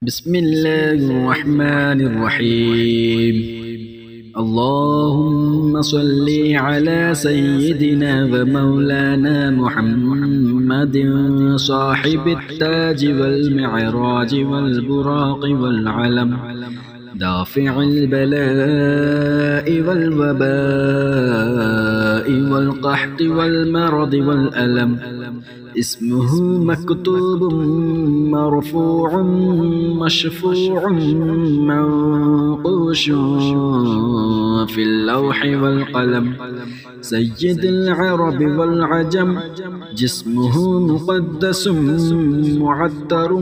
بسم الله الرحمن الرحيم. اللهم صل على سيدنا ومولانا محمد صاحب التاج والمعراج والبراق والعلم، دافع البلاء والوباء والقحط والمرض والألم. اسمه مكتوب مرفوع مشفوع منقوش في اللوح والقلم. سيد العرب والعجم، جسمه مقدس معطر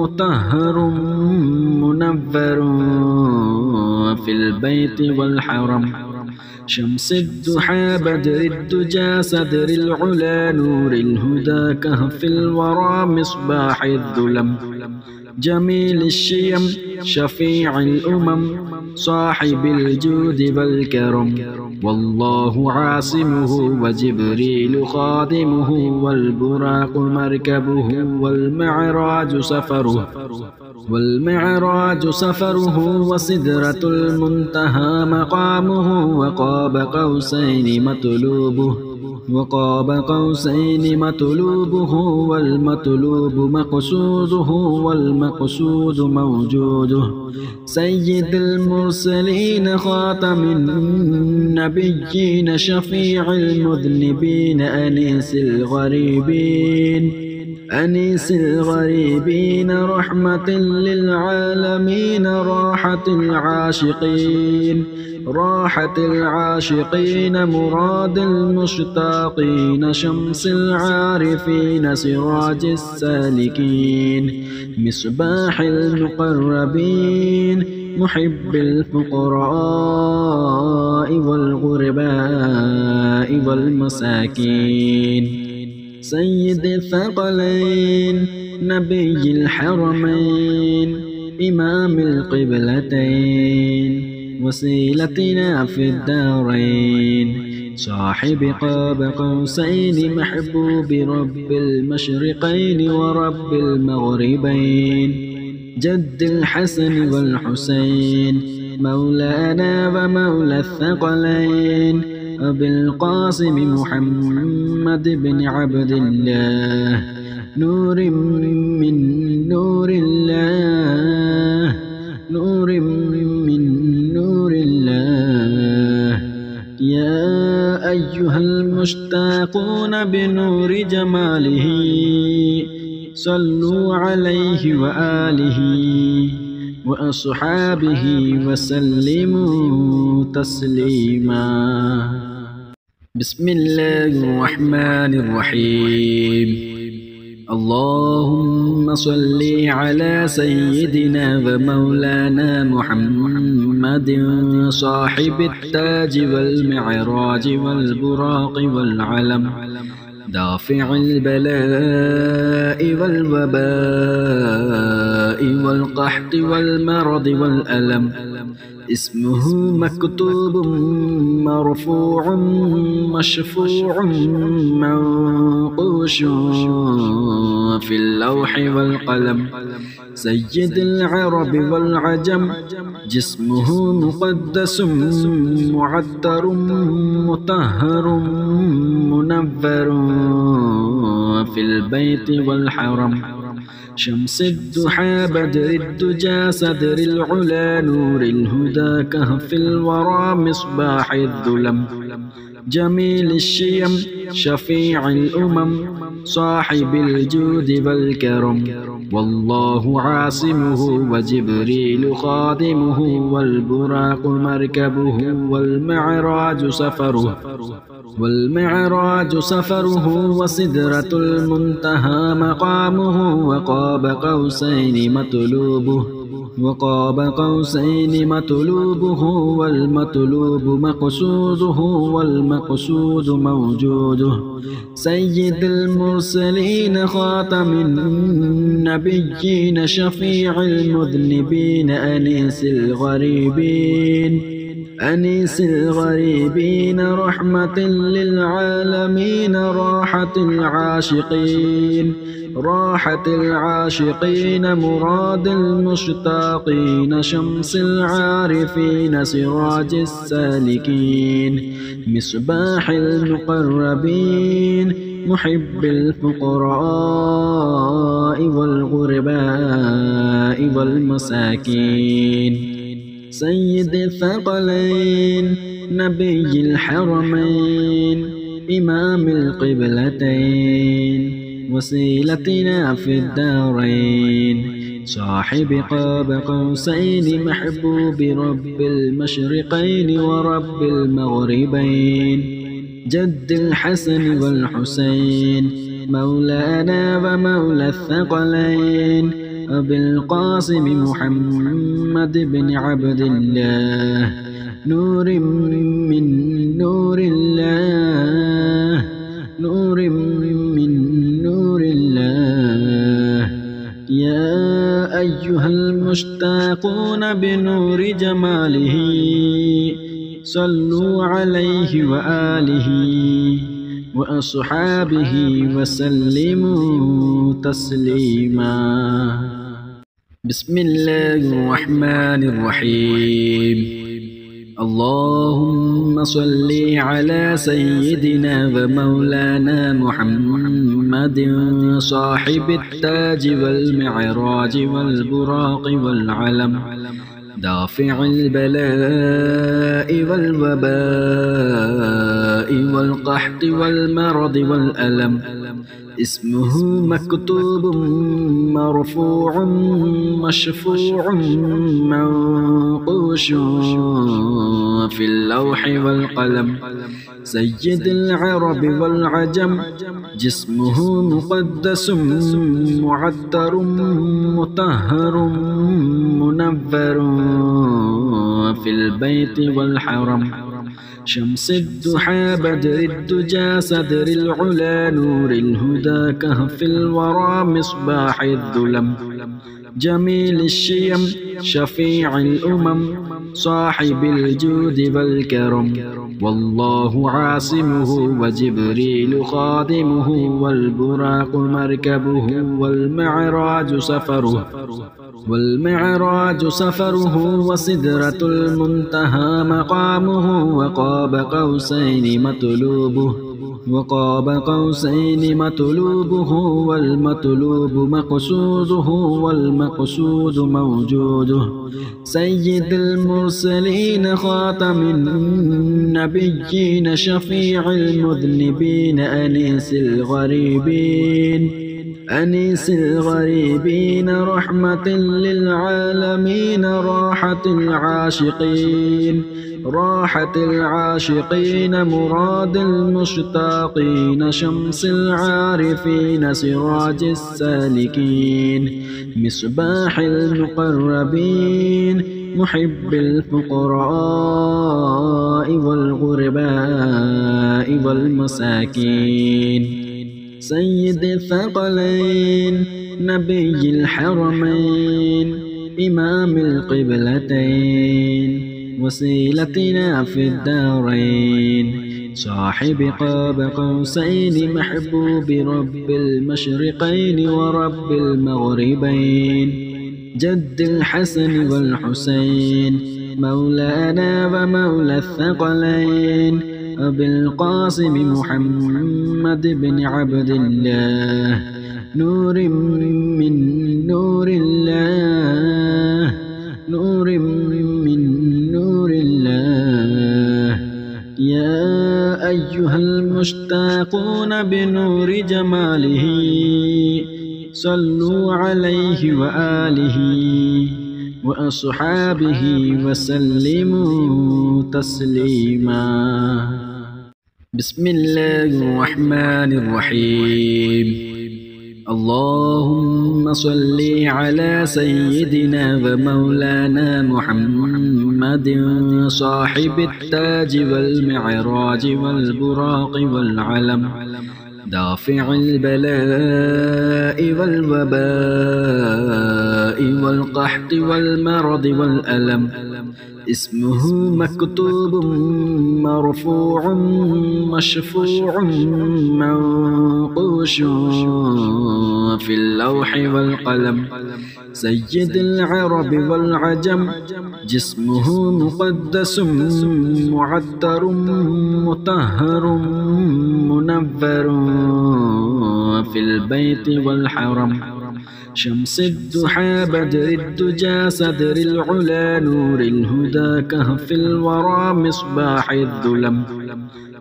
مطهر منور في البيت والحرم. شمس الضحى بدر الدجى صدر العلا نور الهدى كهف الورى مصباح الظلم. جميل الشيم شفيع الأمم صاحب الجود والكرم. والله عاصمه وجبريل خادمه والبراق مركبه والمعراج سفره وسدرة المنتهى مقامه. وقاب قوسين مطلوبه والمطلوب مقصوده والمقصود موجوده. سيد المرسلين خاتم النبيين شفيع المذنبين أنيس الغريبين رحمة للعالمين راحة العاشقين مراد المشتاقين. شمس العارفين سراج السالكين مصباح المقربين محب الفقراء والغرباء والمساكين. سيد الثقلين نبي الحرمين إمام القبلتين وسيلتنا في الدارين. صاحب قاب قوسين محبوب رب المشرقين ورب المغربين. جد الحسن والحسين مولانا ومولى الثقلين. أبي القاسم محمد بن عبد الله نور من نور الله يا أيها المشتاقون بنور جماله صلوا عليه وآله وأصحابه وسلموا تسليما. بسم الله الرحمن الرحيم. اللهم صل على سيدنا ومولانا محمد صاحب التاج والمعراج والبراق والعلم، دافع البلاء والوباء والقحط والمرض والألم. اسمه مكتوب مرفوع مشفوع منقوش في اللوح والقلم. سيد العرب والعجم، جسمه مقدس معطر مطهر منور في البيت والحرم. شمس الضحى بدر الدجى صدر العلا نور الهدى كهف الورى مصباح الظلم. جميل الشيم شفيع الأمم صاحب الجود والكرم. والله عاصمه وجبريل خادمه والبراق مركبه والمعراج سفره وسدرة المنتهى مقامه. وقاب قوسين مطلوبه والمطلوب مقصوده والمقصود موجوده. سيد المرسلين خاتم النبيين شفيع المذنبين أنيس الغريبين رحمة للعالمين راحة العاشقين راحة العاشقين مراد المشتاقين شمس العارفين سراج السالكين مصباح المقربين محب الفقراء والغرباء والمساكين سيد الثقلين نبي الحرمين إمام القبلتين وسيلتنا في الدارين صاحب قاب قوسين محبوب رب المشرقين ورب المغربين جد الحسن والحسين مولانا ومولى الثقلين أبي القاسم محمد بن عبد الله نور من نور الله نور من نور الله يا أيها المشتاقون بنور جماله صلوا عليه وآله وأصحابه وسلموا تسليما بسم الله الرحمن الرحيم اللهم صل على سيدنا ومولانا محمد صاحب التاج والمعراج والبراق والعلم دافع البلاء والوباء والقحط والمرض والألم اسمه مكتوب مرفوع مشفوع منقوش في اللوح والقلم سيد العرب والعجم جسمه مقدس معطر مطهر منور في البيت والحرم شمس الضحى بدر الدجى صدر العلا نور الهدى كهف الورى مصباح الظلم جميل الشيم شفيع الأمم صاحب الجود والكرم والله عاصمه وجبريل خادمه والبراق مركبه والمعراج سفره وسدرة المنتهى مقامه وقاب قوسين مطلوبه والمطلوب مقصوده والمقصود موجوده سيد المرسلين خاتم النبيين شفيع المذنبين أنيس الغريبين رحمة للعالمين راحة العاشقين مراد المشتاقين شمس العارفين سراج السالكين مصباح المقربين محب الفقراء والغرباء والمساكين سيد الثقلين نبي الحرمين إمام القبلتين وسيلتنا في الدارين صاحب قاب قوسين محبوب رب المشرقين ورب المغربين جد الحسن والحسين مولانا ومولى الثقلين أبي القاسم محمد بن عبد الله نور من نور الله نور من نور الله يا أيها المشتاقون بنور جماله صلوا عليه وآله وأصحابه وسلموا تسليما بسم الله الرحمن الرحيم اللهم صل على سيدنا ومولانا محمد صاحب التاج والمعراج والبراق والعلم دافع البلاء والوباء والقحط والمرض والألم. اسمه مكتوب مرفوع مشفوع منقوش في اللوح والقلم. سيد العرب والعجم جسمه مقدس معطر مطهر منور في البيت والحرم. شمس الضحى بدر الدجى صدر العلا نور الهدى كهف الورى مصباح الظلم.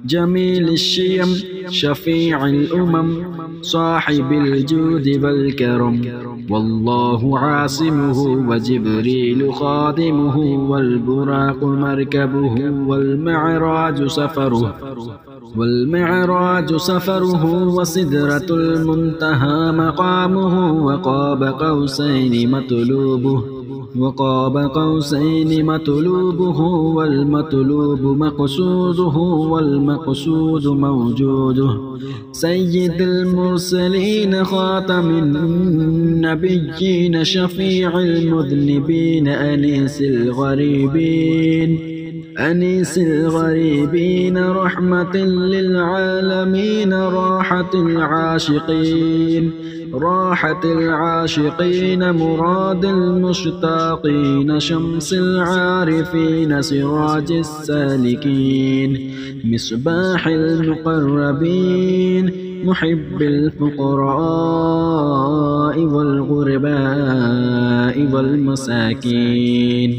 جميل الشيم شفيع الأمم صاحب الجود والكرم. والله عاصمه وجبريل خادمه والبراق مركبه والمعراج سفره وسدرة المنتهى مقامه وقاب قوسين مطلوبه والمطلوب مقصوده والمقصود موجوده. سيد المرسلين خاتم النبيين شفيع المذنبين أنيس الغريبين رحمة للعالمين راحة العاشقين مراد المشتاقين. شمس العارفين سراج السالكين مصباح المقربين محب الفقراء والغرباء والمساكين.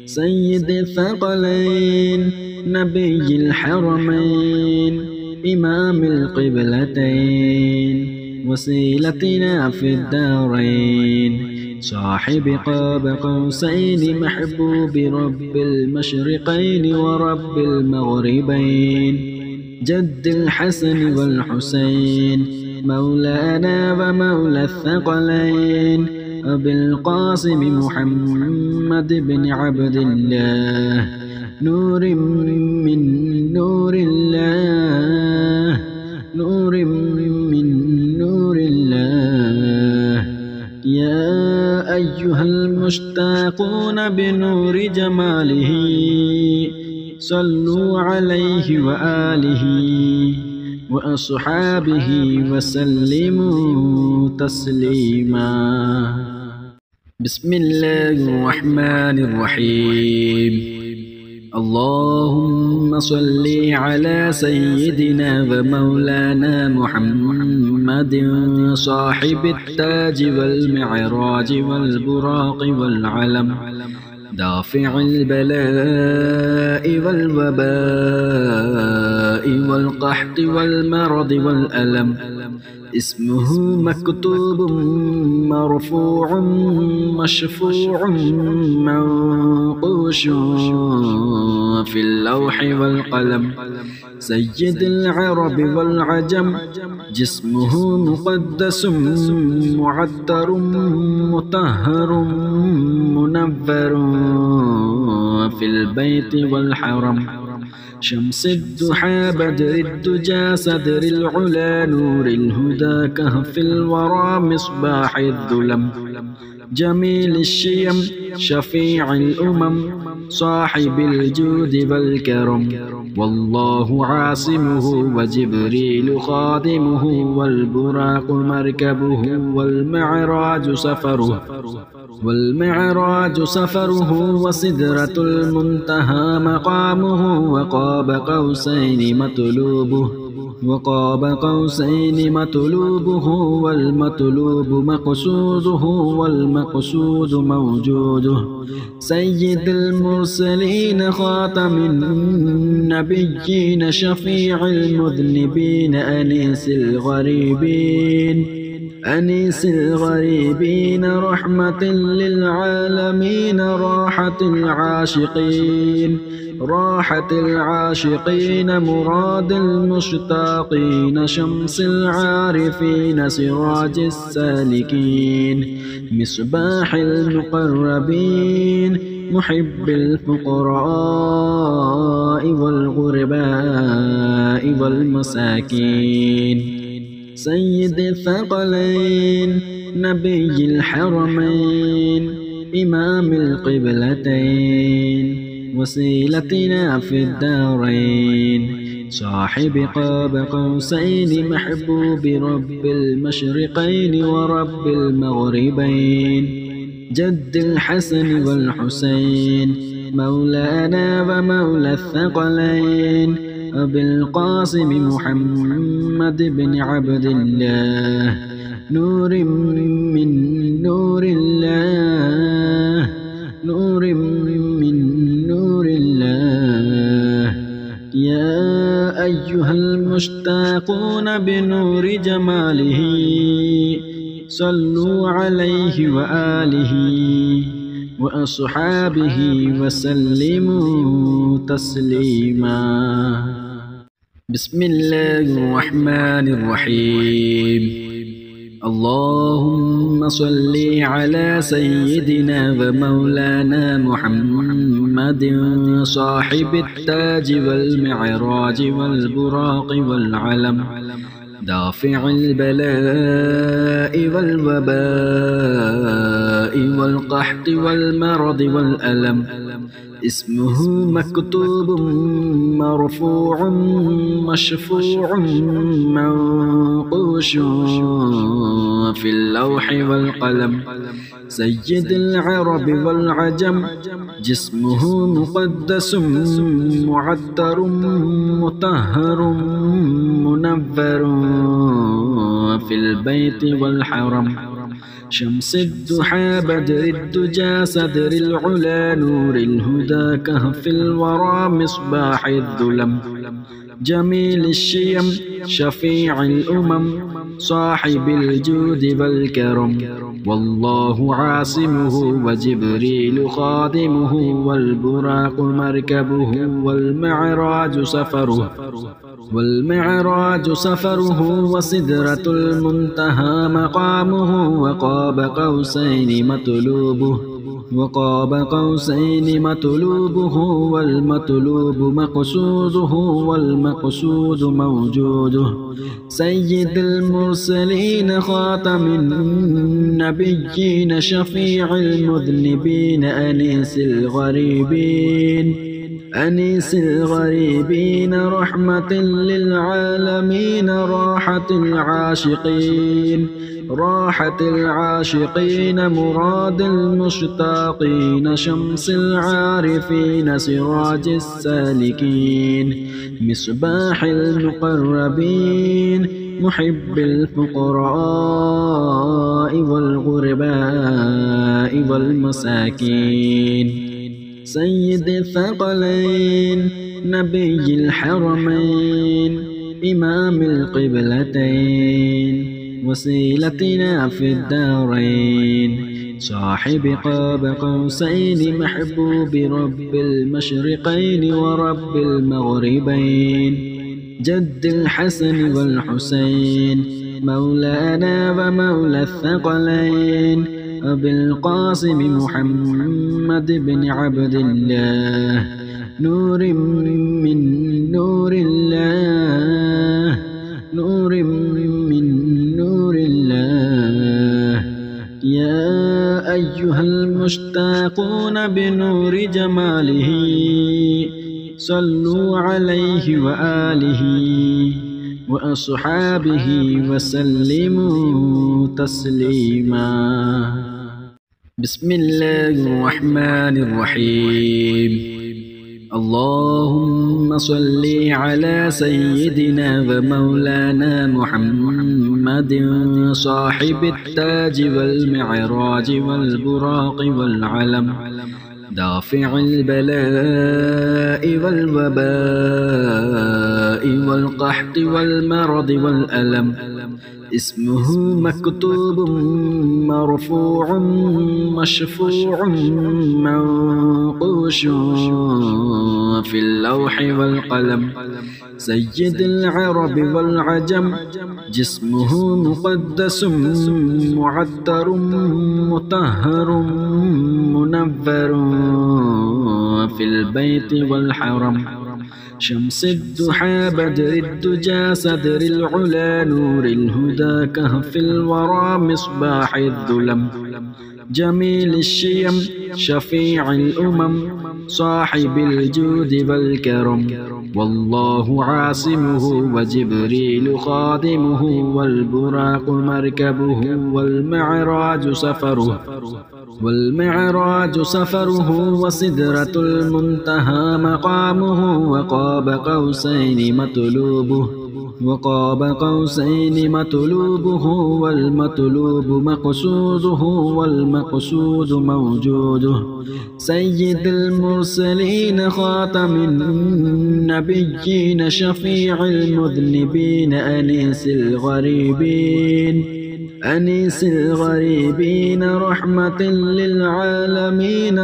سيد الثقلين نبي الحرمين إمام القبلتين وسيلتنا في الدارين. صاحب قاب قوسين محبوب رب المشرقين ورب المغربين. جد الحسن والحسين مولانا ومولى الثقلين أبي القاسم محمد بن عبد الله نور من نور الله يا أيها المشتاقون بنور جماله صلوا عليه وآله وأصحابه وسلموا تسليما. بسم الله الرحمن الرحيم. اللهم صل على سيدنا ومولانا محمد صاحب التاج والمعراج والبراق والعلم دافع البلاء والوباء والقحط والمرض والألم. اسمه مكتوب مرفوع مشفوع منقوش في اللوح والقلم. سيد العرب والعجم جسمه مقدس معطر مطهر منور في البيت والحرم. شمس الضحى بدر الدجى صدر العلا نور الهدى كهف الورى مصباح الظلم. جميل الشيم شفيع الأمم صاحب الجود والكرم. والله عاصمه وجبريل خادمه والبراق مركبه والمعراج سفره وسدرة المنتهى مقامه وقاب قوسين مطلوبه والمطلوب مقصوده والمقصود موجوده. سيد المرسلين خاتم النبيين شفيع المذنبين أنيس الغريبين رحمة للعالمين راحة العاشقين مراد المشتاقين. شمس العارفين سراج السالكين مصباح المقربين محب الفقراء والغرباء والمساكين. سيد الثقلين نبي الحرمين إمام القبلتين وسيلتنا في الدارين صاحب قاب قوسين محبوب رب المشرقين ورب المغربين جد الحسن والحسين مولانا ومولى الثقلين أبي القاسم محمد بن عبد الله نور من نور الله نور من نور الله يا أيها المشتاقون بنور جماله صلوا عليه وآله وأصحابه وسلموا تسليما بسم الله الرحمن الرحيم اللهم صل على سيدنا ومولانا محمد صاحب التاج والمعراج والبراق والعلم دافع البلاء والوباء والقحط والمرض والألم اسمه مكتوب مرفوع مشفوع منقوش في اللوح والقلم سيد العرب والعجم جسمه مقدس معطر مطهر منور في البيت والحرم شمس الضحى بدر الدجى صدر العلا نور الهدى كهف الورى مصباح الظلم جميل الشيم شفيع الأمم صاحب الجود والكرم والله عاصمه وجبريل خادمه والبراق مركبه والمعراج سفره وسدرة المنتهى مقامه وقاب قوسين مطلوبه والمطلوب مقصوده والمقصود موجوده سيد المرسلين خاتم النبيين شفيع المذنبين أنيس الغريبين رحمة للعالمين راحة العاشقين مراد المشتاقين شمس العارفين سراج السالكين مصباح المقربين محب الفقراء والغرباء والمساكين سيد الثقلين نبي الحرمين إمام القبلتين وسيلتنا في الدارين صاحب قاب قوسين محبوب رب المشرقين ورب المغربين جد الحسن والحسين مولانا ومولى الثقلين أبي القاسم محمد بن عبد الله نور من نور الله نور من نور الله يا أيها المشتاقون بنور جماله صلوا عليه وآله وأصحابه وسلموا تسليما بسم الله الرحمن الرحيم اللهم صل على سيدنا ومولانا محمد صاحب التاج والمعراج والبراق والعلم دافع البلاء والوباء والقحط والمرض والألم اسمه مكتوب مرفوع مشفوع منقوش في اللوح والقلم سيد العرب والعجم جسمه مقدس معطر مطهر منور في البيت والحرم شمس الضحى بدر الدجى صدر العلا نور الهدى كهف الورى مصباح الظلم جميل الشيم شفيع الأمم صاحب الجود والكرم والله عاصمه وجبريل خادمه والبراق مركبه والمعراج سفره وسدرة المنتهى مقامه وقاب قوسين مطلوبه والمطلوب مقصوده والمقصود موجوده سيد المرسلين خاتم النبيين شفيع المذنبين أنيس الغريبين رحمة للعالمين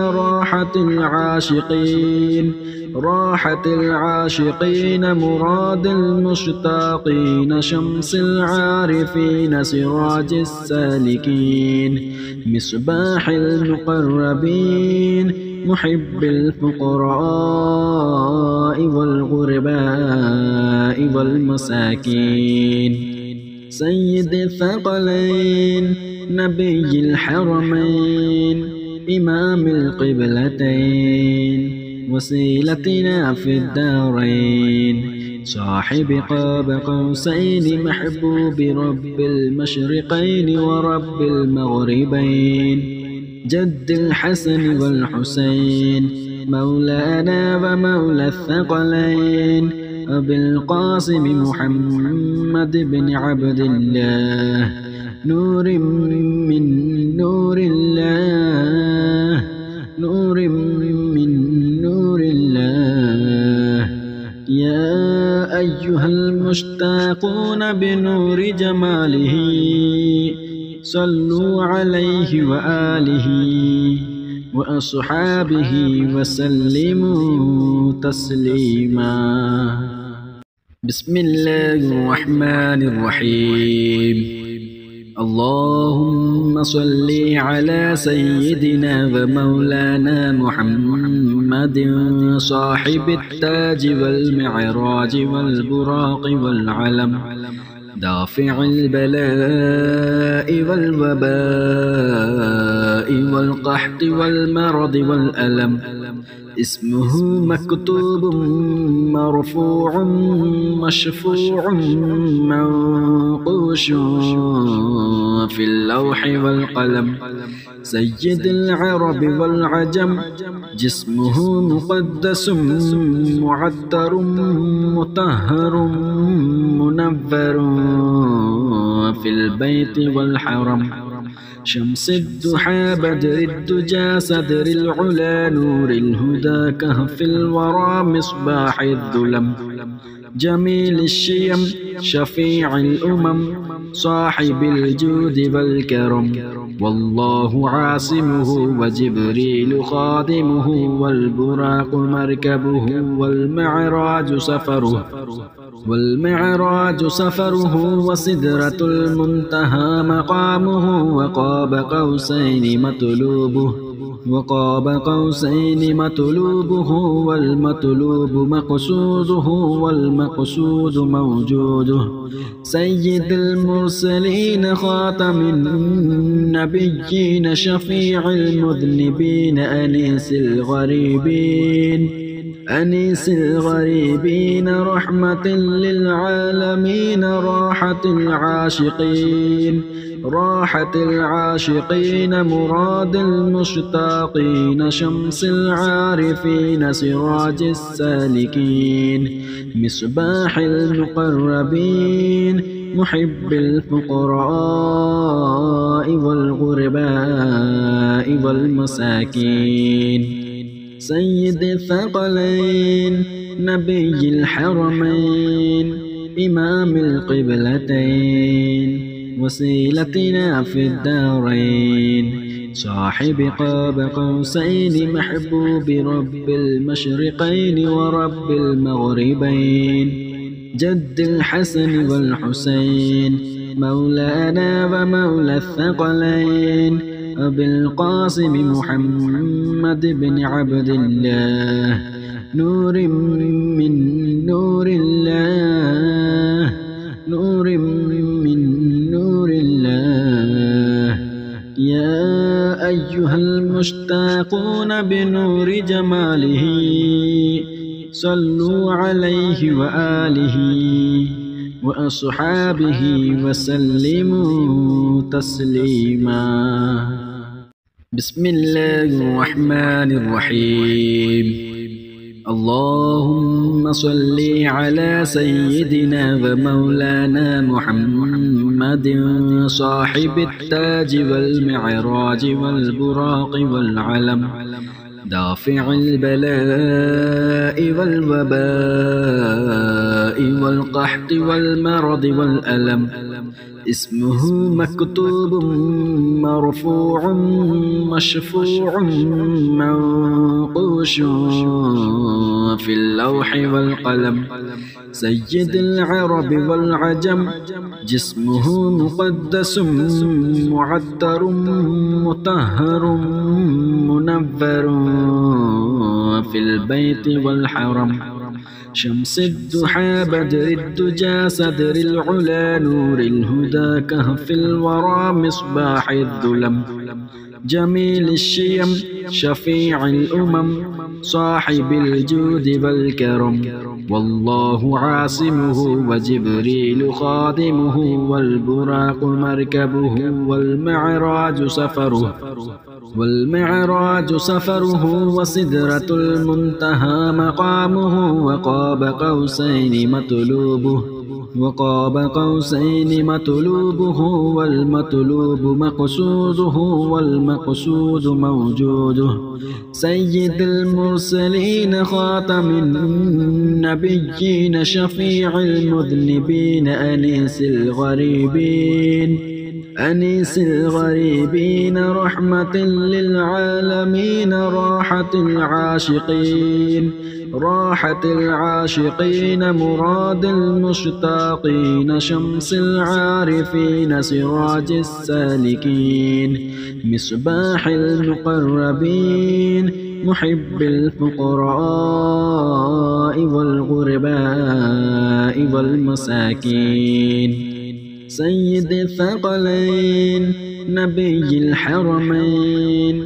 راحة العاشقين مراد المشتاقين شمس العارفين سراج السالكين مصباح المقربين محب الفقراء والغرباء والمساكين سيد الثقلين نبي الحرمين إمام القبلتين وسيلتنا في الدارين صاحب قاب قوسين محبوب رب المشرقين ورب المغربين جد الحسن والحسين مولانا ومولى الثقلين أبي القاسم محمد بن عبد الله نور من نور الله يا أيها المشتاقون بنور جماله صلوا عليه وآله وأصحابه وسلموا تسليما بسم الله الرحمن الرحيم اللهم صل على سيدنا ومولانا محمد صاحب التاج والمعراج والبراق والعلم دافع البلاء والوباء والقحط والمرض والألم اسمه مكتوب مرفوع مشفوع منقوش في اللوح والقلم سيد العرب والعجم جسمه مقدس معطر مطهر منور في البيت والحرم شمس الضحى بدر الدجى صدر العلا نور الهدى كهف الورى مصباح الظلم جميل الشيم شفيع الأمم صاحب الجود والكرم والله عاصمه وجبريل خادمه والبراق مركبه والمعراج سفره وسدرة المنتهى مقامه وقاب قوسين مطلوبه والمطلوب مقصوده والمقصود موجوده سيد المرسلين خاتم النبيين شفيع المذنبين أنيس الغريبين رحمة للعالمين راحة العاشقين مراد المشتاقين شمس العارفين سراج السالكين مصباح المقربين محب الفقراء والغرباء والمساكين سيد الثقلين نبي الحرمين إمام القبلتين وسيلتنا في الدارين صاحب قاب قوسين محبوب رب المشرقين ورب المغربين جد الحسن والحسين مولانا ومولى الثقلين أبي القاسم محمد بن عبد الله نور من نور الله نور من نور الله يا أيها المشتاقون بنور جماله صلوا عليه وآله وأصحابه وسلموا تسليما. بسم الله الرحمن الرحيم. اللهم صل على سيدنا ومولانا محمد صاحب التاج والمعراج والبراق والعلم دافع البلاء والوباء والقحط والمرض والألم اسمه مكتوب مرفوع مشفوع منقوش في اللوح والقلم سيد العرب والعجم جسمه مقدس معطر مطهر منور في البيت والحرم شمس الضحى بدر الدجى صدر العلا نور الهدى كهف الورى مصباح الظلم جميل الشيم شفيع الأمم صاحب الجود والكرم والله عاصمه وجبريل خادمه والبراق مركبه والمعراج سفره وسدرة المنتهى مقامه وقاب قوسين مطلوبه والمطلوب مقصوده والمقصود موجوده سيد المرسلين خاتم النبيين شفيع المذنبين أنيس الغريبين رحمة للعالمين راحة العاشقين مراد المشتاقين شمس العارفين سراج السالكين مصباح المقربين محب الفقراء والغرباء والمساكين سيد الثقلين نبي الحرمين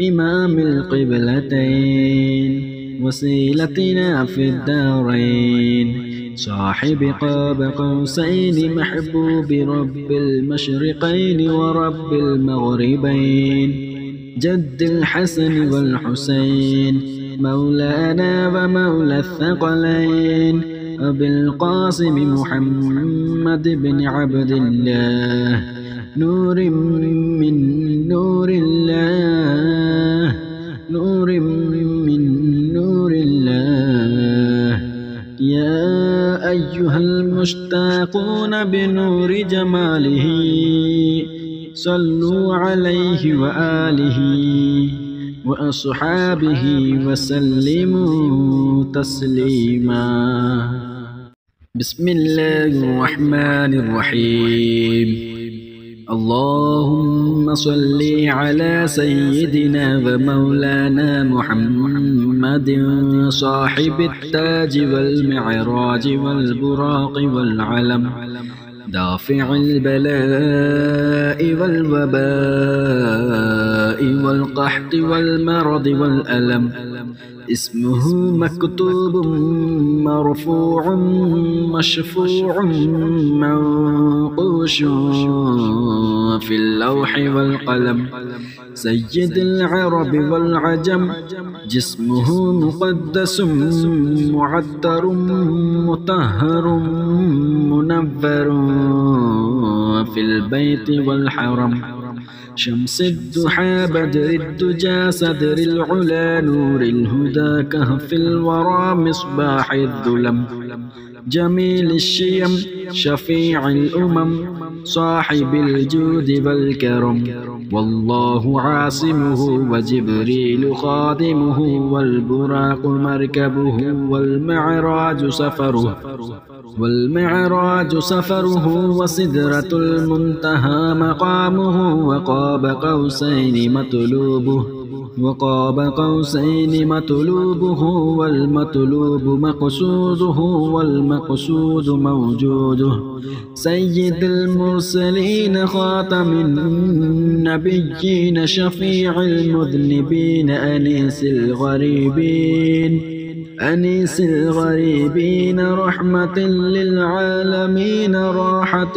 إمام القبلتين وسيلتنا في الدارين صاحب قاب قوسين محبوب رب المشرقين ورب المغربين جد الحسن والحسين مولانا ومولى الثقلين أبي القاسم محمد بن عبد الله نور من نور الله نور من نور الله يا أيها المشتاقون بنور جماله صلوا عليه وآله وأصحابه وسلموا تسليما. بسم الله الرحمن الرحيم. اللهم صل على سيدنا ومولانا محمد صاحب التاج والمعراج والبراق والعلم دافع البلاء والوباء والقحط والمرض والألم اسمه مكتوب مرفوع مشفوع منقوش في اللوح والقلم سيد العرب والعجم جسمه مقدس معطر مطهر منور في البيت والحرم شمس الضحى بدر الدجى صدر العلا نور الهدى كهف الورى مصباح الظلم جميل الشيم شفيع الأمم صاحب الجود والكرم والله عاصمه وجبريل خادمه والبراق مركبه والمعراج سفره والمعراج سفره وسدرة المنتهى مقامه وقاب قوسين مطلوبه والمطلوب مقصوده والمقصود موجوده. سيد المرسلين خاتم النبيين شفيع المذنبين أنيس الغريبين رحمة للعالمين راحة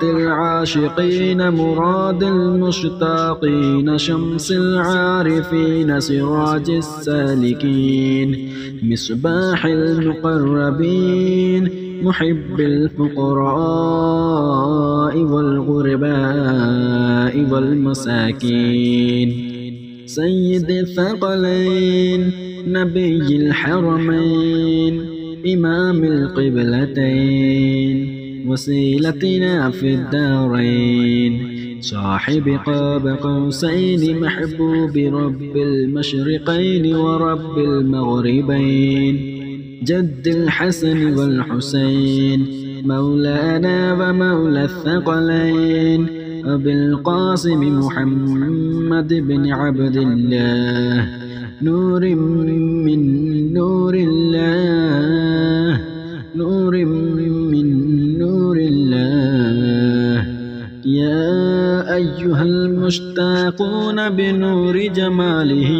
العاشقين مراد المشتاقين شمس العارفين سراج السالكين مصباح المقربين محب الفقراء والغرباء والمساكين. سيد الثقلين نبي الحرمين إمام القبلتين وسيلتنا في الدارين صاحب قاب قوسين محبوب رب المشرقين ورب المغربين جد الحسن والحسين مولانا ومولى الثقلين أبي القاسم محمد بن عبد الله نور من نور الله يا أيها المشتاقون بنور جماله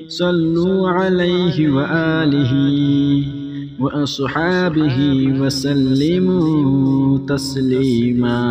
صلوا عليه وآله وأصحابه وسلموا تسليما.